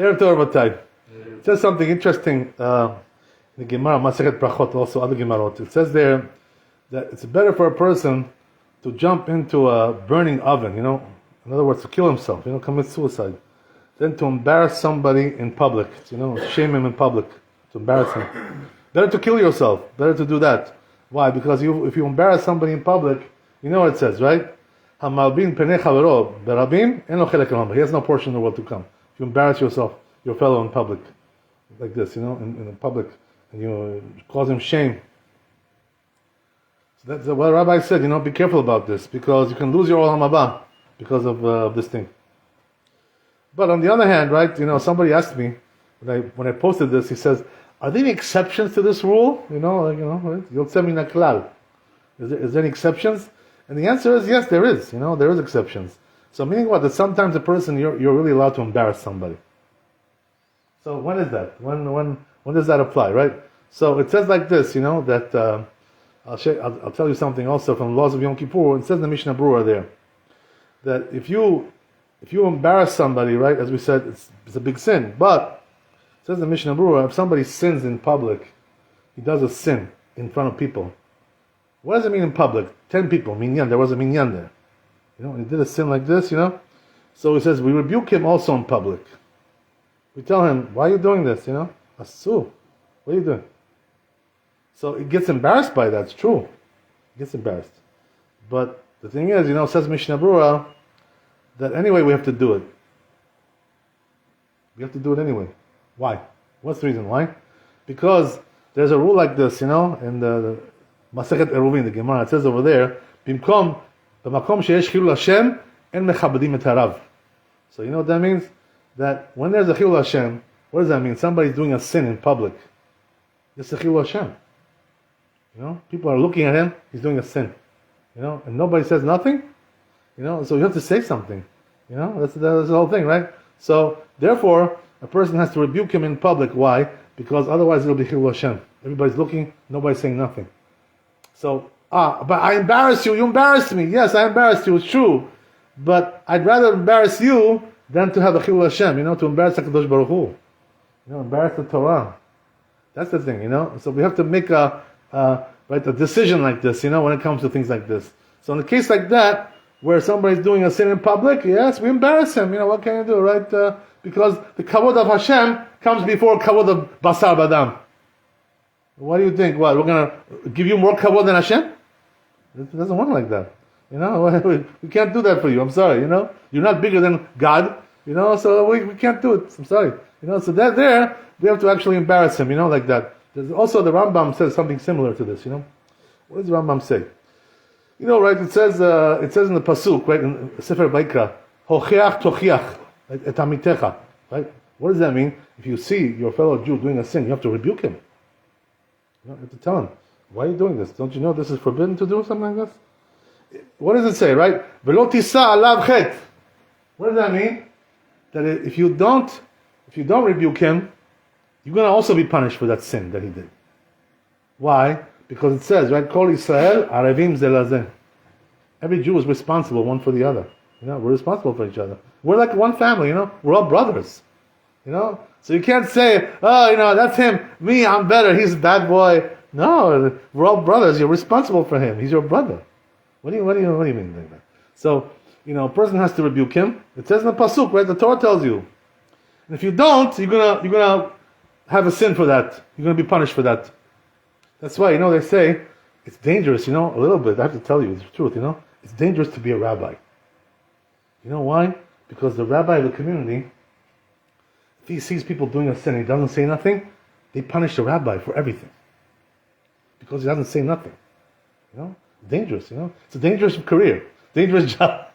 Erev Tov Rabotai. It says something interesting in the Gemara, Masechet Brachot, also other Gemarot. It says there that it's better for a person to jump into a burning oven, in other words, to kill himself, commit suicide, than to embarrass somebody in public, shame him in public, to embarrass him. Better to kill yourself, better to do that. Why? Because if you embarrass somebody in public, you know what it says, right? Hamalbin penei chavero berabim en lo chelek l'ham. He has no portion in the world to come. If you embarrass yourself, your fellow in public, like this, in public, and you cause him shame. So that's what Rabbi said. Be careful about this because you can lose your olam haba because of this thing. But on the other hand, right? Somebody asked me when I posted this. He says, "Are there any exceptions to this rule?" Yotzei min haklal. Is there any exceptions? And the answer is yes, there is. There is exceptions. So meaning what? That sometimes a person you're really allowed to embarrass somebody. So when is that? When does that apply, right? So it says like this, that I'll tell you something also from the laws of Yom Kippur. It says in the Mishnah Berurah there that if you embarrass somebody, right, as we said, it's a big sin. But it says in the Mishnah Berurah, if somebody sins in public, he does a sin in front of people. What does it mean in public? 10 people, minyan. There was a minyan there. He did a sin like this, So he says, we rebuke him also in public. We tell him, why are you doing this, Asu, what are you doing? So he gets embarrassed by that, it's true. He gets embarrassed. But the thing is, says Mishnah Berurah, that anyway we have to do it. We have to do it anyway. Why? What's the reason? Why? Because there's a rule like this, in the Masechet Eruvin, the Gemara, it says over there, Bimkom, b'makom sheyesh chilul Hashem, en mechabadim et harav. So you know what that means? That when there's a chilul Hashem, what does that mean? Somebody's doing a sin in public. It's a chilul Hashem. People are looking at him, he's doing a sin. And nobody says nothing. So you have to say something. That's the whole thing, right? So therefore, a person has to rebuke him in public. Why? Because otherwise it'll be chilul Hashem. Everybody's looking, nobody's saying nothing. So, but I embarrassed you, you embarrassed me. Yes, I embarrassed you, it's true. But I'd rather embarrass you than to have a chilul Hashem, to embarrass HaKadosh Baruch Hu. Embarrass the Torah. That's the thing, So we have to make a decision like this, when it comes to things like this. So in a case like that, where somebody's doing a sin in public, yes, we embarrass him. What can you do, right? Because the kavod of Hashem comes before kavod of basar badam. What do you think? What, we're going to give you more kavod than Hashem? It doesn't work like that. We can't do that for you. I'm sorry, You're not bigger than God, so we can't do it. I'm sorry. So that there, we have to actually embarrass him, like that. There's also the Rambam says something similar to this, What does the Rambam say? Right, it says in the Pasuk, right, in Sefer Vayikra, Hocheach tochiach et amitecha, right? What does that mean? If you see your fellow Jew doing a sin, you have to rebuke him. You have to tell him, why are you doing this? Don't you know this is forbidden to do something like this? What does it say, right? Velo tisa alav chet. What does that mean? That if you don't rebuke him, you're going to also be punished for that sin that he did. Why? Because it says, right, Kol Yisrael arevim ze lazeh. Every Jew is responsible one for the other. We're responsible for each other. We're like one family, We're all brothers. So you can't say, that's him, me, I'm better, he's a bad boy. No, we're all brothers, you're responsible for him, he's your brother. What do you mean like that? So, a person has to rebuke him. It says in the Pasuk, right, the Torah tells you. And if you don't, you're gonna have a sin for that. You're gonna be punished for that. That's why, they say, it's dangerous, a little bit, I have to tell you the truth, it's dangerous to be a rabbi. You know why? Because the rabbi of the community, if he sees people doing a sin and he doesn't say nothing, they punish the rabbi for everything. Because he doesn't say nothing. Dangerous, It's a dangerous career, dangerous job.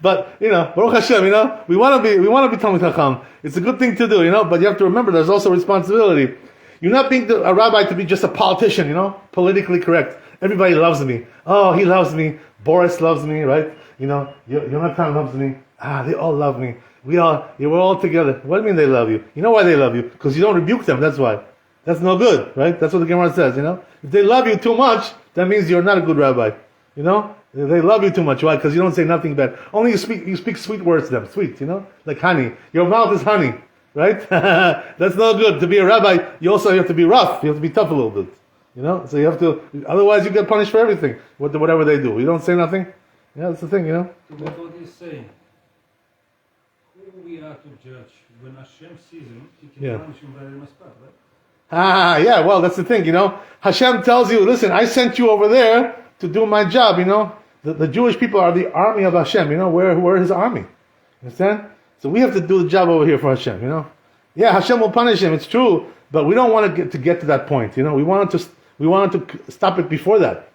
But, Baruch Hashem, we want to be Talmid Chacham. It's a good thing to do, but you have to remember there's also responsibility. You're not being a rabbi to be just a politician, politically correct. Everybody loves me. Oh, he loves me. Boris loves me, right? Yonatan loves me. They all love me. We're all together. What do you mean they love you? You know why they love you? Because you don't rebuke them, that's why. That's no good, right? That's what the Gemara says, If they love you too much, that means you're not a good rabbi. They love you too much. Why? Because you don't say nothing bad. Only you speak sweet words to them. Sweet, like honey. Your mouth is honey. right? That's not good. To be a rabbi, you also have to be rough. You have to be tough a little bit. So you have to, otherwise you get punished for everything, whatever they do. You don't say nothing. Yeah, that's the thing, So what he's saying, who we are to judge? When Hashem sees him, he can punish him very much, right? Yeah, well, that's the thing, Hashem tells you, listen, I sent you over there to do my job, The Jewish people are the army of Hashem, we're his army. Understand? So we have to do the job over here for Hashem, Yeah, Hashem will punish him, it's true, but we don't want to get to that point, We wanted to stop it before that.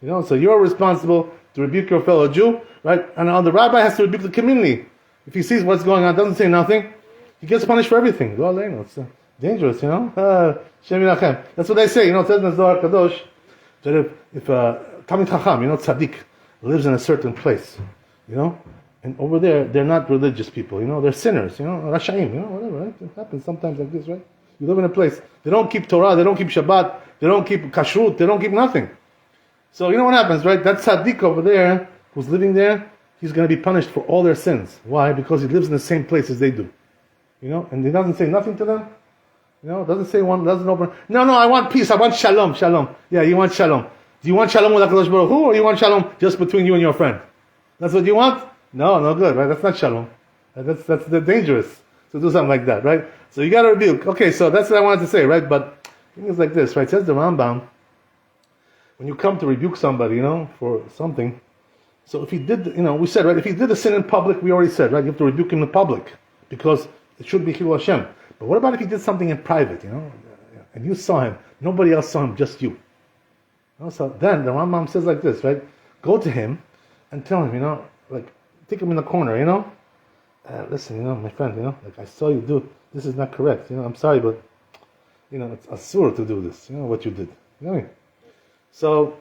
So you're responsible to rebuke your fellow Jew, right? And the rabbi has to rebuke the community. If he sees what's going on, doesn't say nothing, he gets punished for everything. It's dangerous, Shem Yirachem. That's what they say, it says in the Zohar Kadosh, that if Talmid Chacham, tzaddik, lives in a certain place, and over there, they're not religious people, they're sinners, Rashaim, whatever, right? It happens sometimes like this, right? You live in a place, they don't keep Torah, they don't keep Shabbat, they don't keep Kashrut, they don't keep nothing. So what happens, right? That tzaddik over there, who's living there, he's going to be punished for all their sins. Why? Because he lives in the same place as they do. And he doesn't say nothing to them. Doesn't say one, doesn't open. No, I want peace, I want shalom. Yeah, you want shalom. Do you want shalom with HaKadosh Baruch Hu, or you want shalom just between you and your friend? That's what you want? No good, right? That's not shalom. That's dangerous to do something like that, right? So you got to rebuke. Okay, so that's what I wanted to say, right? But things like this, right? It says the Rambam, when you come to rebuke somebody, for something, so if he did, we said, right, if he did a sin in public, we already said, right, you have to rebuke him in public, because it should be Chilul Hashem. But what about if he did something in private, and you saw him, nobody else saw him, just you. So then the Rambam says like this, right, go to him and tell him, take him in the corner, listen, my friend, I saw you do, this is not correct, I'm sorry, but, it's asur to do this, what you did, what I mean? So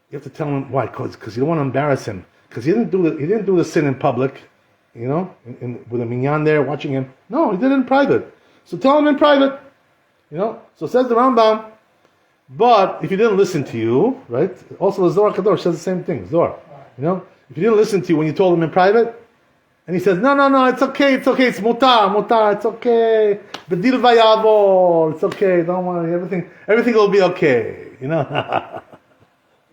you have to tell him why, because you don't want to embarrass him, because he didn't do the sin in public, with a minyan there watching him. No, he did it in private. So tell him in private, So says the Rambam, but if he didn't listen to you, right? Also the Zohar Kadosh says the same thing. Zohar, if he didn't listen to you when you told him in private, and he says, no, it's okay, it's mutar, it's okay, bedil vayavor, it's okay, don't worry, everything will be okay,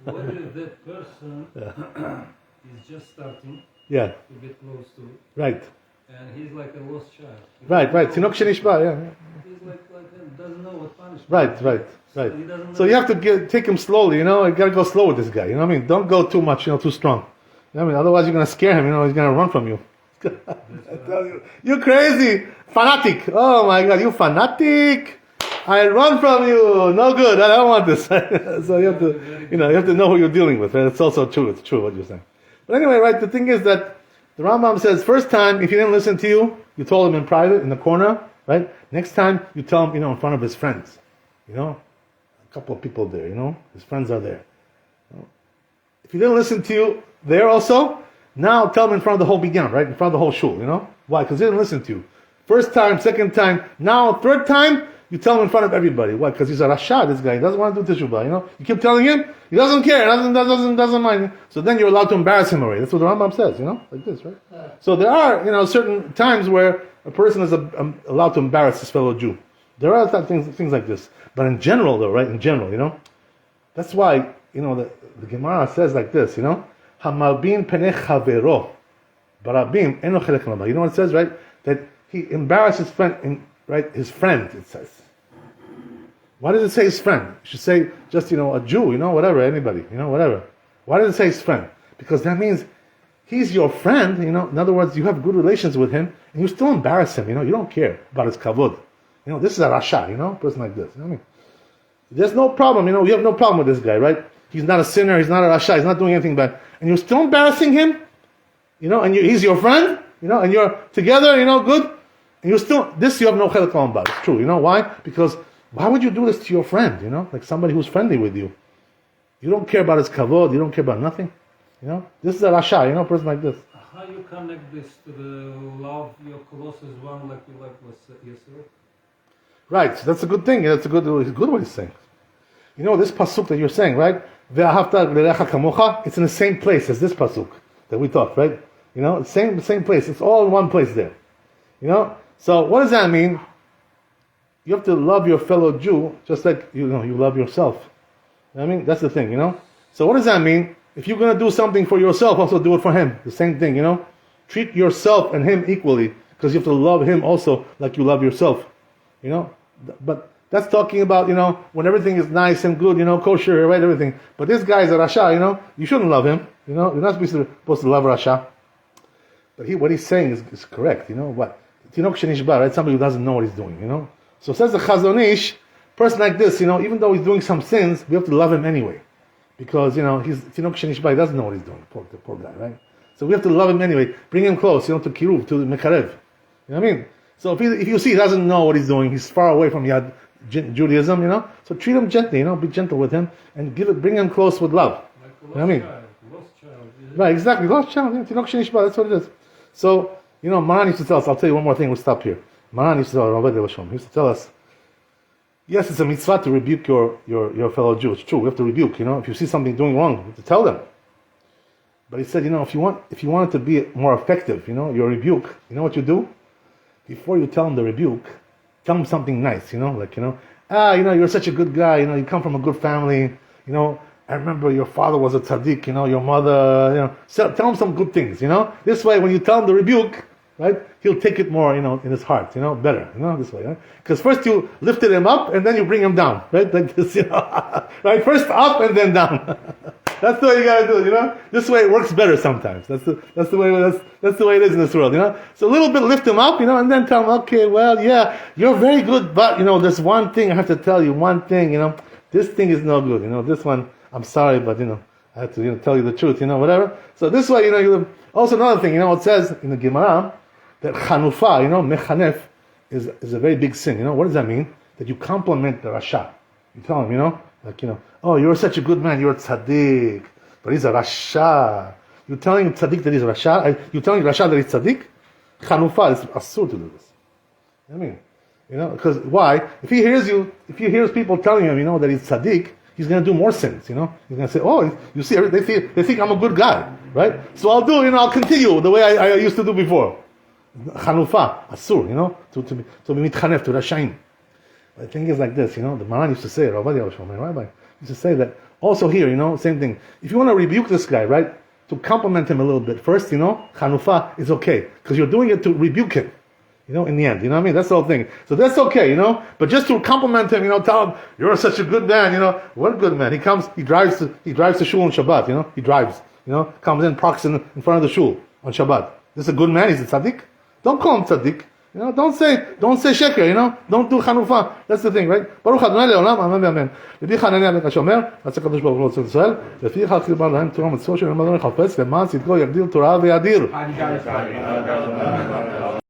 What if that person is just starting to get close to it? Right. And he's like a lost child. Right. Tinok shenishba, yeah. He's like doesn't know what punishment. Right. So you have to take him slowly, you got to go slow with this guy, what I mean? Don't go too much, too strong. Otherwise you're going to scare him, he's going to run from you. I tell you, you're crazy. Fanatic. Oh my God, you fanatic. I run from you. No good. I don't want this. So you have to, you have to know who you're dealing with. Right? It's also true. It's true what you're saying. But anyway, right? The thing is that the Rambam says, first time, if he didn't listen to you, you told him in private, in the corner, right? Next time, you tell him, in front of his friends. A couple of people there. His friends are there. If he didn't listen to you there also, now tell him in front of the whole binyan, right? In front of the whole shul. Why? Because he didn't listen to you. First time, second time, now third time. You tell him in front of everybody. Why? Because he's a Rasha, this guy. He doesn't want to do teshuvah, You keep telling him, he doesn't care, doesn't mind. So then you're allowed to embarrass him already. That's what the Rambam says, like this, right? So there are, certain times where a person is allowed to embarrass his fellow Jew. There are things like this. But in general, though, right? In general, that's why, the Gemara says like this, Hamarbin penech havero, barabim eno chelek lama. You know what it says, right? That he embarrassed his friend, right? His friend, it says. Why does it say his friend? It should say just, a Jew, whatever, anybody, whatever. Why does it say his friend? Because that means he's your friend, in other words, you have good relations with him, and you still embarrass him, you don't care about his kavod. This is a Rasha, a person like this. I mean, there's no problem, you have no problem with this guy, right? He's not a sinner, he's not a Rasha, he's not doing anything bad. And you're still embarrassing him, and he's your friend, and you're together, good. And you have no chelek about. It's true. Why? Because why would you do this to your friend? Like somebody who's friendly with you. You don't care about his kavod. You don't care about nothing. This is a rasha. A person like this. How you connect this to the love your closest one like you like yourself? Right. So that's a good thing. That's a good what he's saying. This pasuk that you're saying, right? Ve'ahavta l'recha kamocha. It's in the same place as this pasuk that we talked, right? Same place. It's all in one place there. So what does that mean? You have to love your fellow Jew just like you love yourself. I mean, that's the thing, So what does that mean? If you're going to do something for yourself, also do it for him. The same thing, Treat yourself and him equally, because you have to love him also like you love yourself. But that's talking about, when everything is nice and good, kosher, right, everything. But this guy is a Rasha, you shouldn't love him. You're not supposed to love Rasha. But what he's saying is correct, what? Tinok shenishba, right? Somebody who doesn't know what he's doing, So says the Chazon Ish, person like this, even though he's doing some sins, we have to love him anyway. Because, he's Tinok shenishba, he doesn't know what he's doing, the poor guy, right? So we have to love him anyway, bring him close, to Kiruv, to Mekarev. You know what I mean? So if you see he doesn't know what he's doing, he's far away from Judaism, so treat him gently, be gentle with him, and bring him close with love. Like you know what I mean? Lost child. Right, exactly, lost child, Tinok shenishba, that's what it is. So, Maran used to tell us, I'll tell you one more thing, we'll stop here. Maran used to tell Rabbi, he used to tell us, yes, it's a mitzvah to rebuke your fellow Jew. It's true, we have to rebuke, If you see something doing wrong, you have to tell them. But he said, if you want it to be more effective, your rebuke, what you do? Before you tell them the rebuke, tell them something nice, you're such a good guy, you come from a good family, I remember your father was a tzaddik, your mother, tell him some good things, This way, when you tell him the rebuke, right, he'll take it more, in his heart, better, this way, right? Because first you lifted him up, and then you bring him down, right, like this, right, first up and then down. That's the way you gotta do it, This way it works better sometimes. That's the way it is in this world, So a little bit lift him up, and then tell him, okay, well, yeah, you're very good, but there's one thing I have to tell you, this thing is no good, this one, I'm sorry, but I have to tell you the truth, whatever. So this way, also another thing, it says in the Gemara that chanufa, mechanef, is a very big sin. What does that mean? That you compliment the Rasha. You tell him, oh, you're such a good man, you're a tzaddik, but he's a Rasha. You're telling tzaddik that he's a Rasha? You're telling Rasha that he's tzaddik? Chanufa, it's asur to do this. I mean, because why? If he hears people telling him, that he's tzaddik, he's going to do more sins, He's going to say, oh, you see, they think I'm a good guy, right? So I'll continue the way I used to do before. Chanufa, asur, to be mitchanef, to rashaim. The thing is like this, the Maran used to say, Rabbi used to say that also here, same thing. If you want to rebuke this guy, right, to compliment him a little bit, first, chanufa is okay, because you're doing it to rebuke him, in the end, what I mean? That's the whole thing. So that's okay, but just to compliment him, tell him, you're such a good man, what a good man. He drives to shul on Shabbat, he drives, comes in, parks in front of the shul on Shabbat. This is a good man, he's a tzaddik. Don't call him tzaddik. Don't say sheker, don't do chanufa. That's the thing, right? Baruch Adonai le'olam, amen ואמן. לפי חנניה בן השומר, רצה הקדוש ברוך הוא לארץ ישראל, לפי כך חיבר להם תורה ומצוות שנאמר לחפש למען צדקו יגדיל תורה ויאדיר.